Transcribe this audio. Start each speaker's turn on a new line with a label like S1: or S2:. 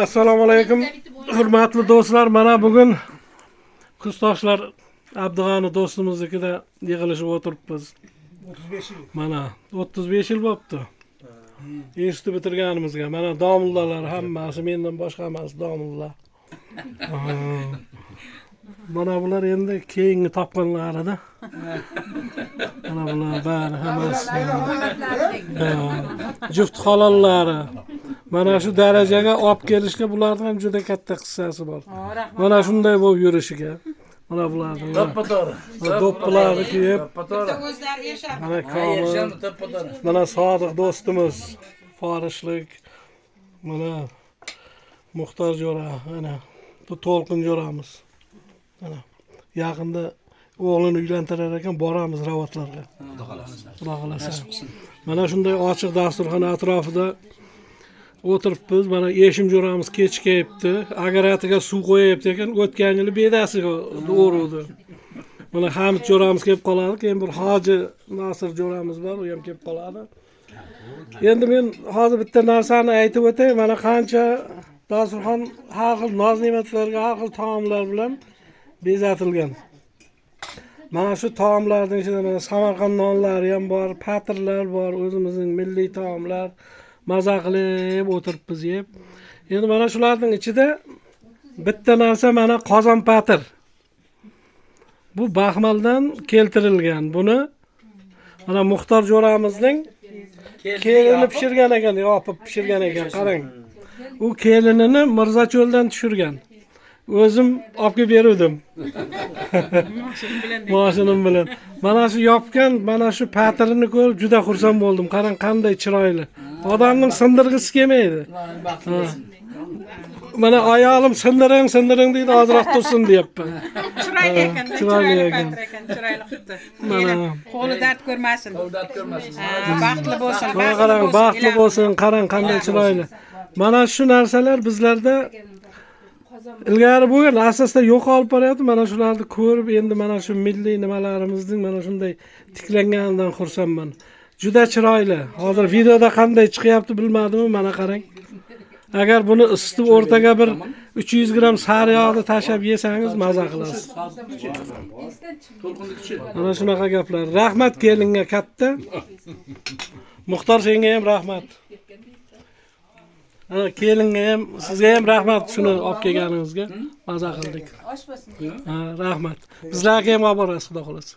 S1: Assalomu alaykum. Hurmatli do'stlar, mana bugun kursdoshlar Abdug'ani do'stimiznikida yig'ilishib o'tiribmiz.
S2: 35 yil.
S1: Mana 35 yil bo'libdi. Institut bitirganimizga. Mana domlalar hammasi mendan boshqa emas, domlalar. Mana bular endi keyingi topganlarida. Mana bular bari hammasi. Juft xolallari. Mana shu darajaga olib kelishga bularning ham juda katta hissasi bor. Mana shunday bo'lib yurishiga. Mana bularning do'ppilarni kiyib, mana komil, mana sodiq do'stimiz, Forishlik, mana Muxtor jo'ra, mana bu To'lqin jo'ramiz. Mana yaqinda o'g'lini uylantirar ekan, boramiz ravatlarga. Xudo xolasa. Mana shunday ochiq dasturxon atrofida o'tiribmiz. Mana Eshim jo'ramiz kech kelibdi. Agaratiga suv qo'yibdi ekan, o'tgan yili bedasiga o'ruvdi. Mana Hamid jo'ramiz kelib qoladi. Keyin bir Hoji Nasir jo'ramiz bor, u ham kelib qoladi. Endi men hozir bitta narsani aytib o'tay. Mana qancha dasturxon har xil noz-ne'matlarga, har xil taomlar bilan bezatilgan. Mana shu taomlarning ichida mana Samarqand nonlari ham bor, patirlar bor, o'zimizning milliy taomlar. Maza qilib o'tiribmiz yeb. Endi mana shularning ichida bitta narsa mana qozon patir. Bu Baxmaldan keltirilgan. Buni mana Muxtor jo'ramizning kelini pishirgan ekan, yopib pishirgan ekan, qarang. U kelinini Mirzacho'ldan tushirgan. O'zim olib kelib berdim. Mashinim bilan. Mana shu yopgan, mana shu patirini ko'rib juda xursand bo'ldim. Qarang qanday chiroyli. Odamning sindirg'isi kelmaydi. Mana ayolim sindiring deydi, ozroq tursin deyapman.
S3: Chiroyli ekan, chiroyli ekan, chiroyli qildi.
S1: Mana
S3: qo'li dard ko'rmasin. Baxtli bo'lsin,
S1: qarang, baxtli bo'lsin, qarang qanday chiroyli. Mana shu narsalar bizlarda ilgari bo'lgan, asosda yo'qolib boryapti. Mana shularni ko'rib, endi mana shu milliy nimalarimizning mana shunday tiklanganidan xursandman. Juda chiroyli. Hozir videoda qanday chiqyapti bilmadim, mana qarang. Agar buni isitib o'rtaga bir 300 gram sariyog'ni tashab yesangiz maza qilasiz. Mana shunaqa gaplar. Rahmat kelinga katta. Muxtor senga ham rahmat. Kelinga ham, sizga ham rahmat shuni olib kelganingizga. Maza qildik. Rahmat. Bizlarga ham olib borasiz, xudo xolasa.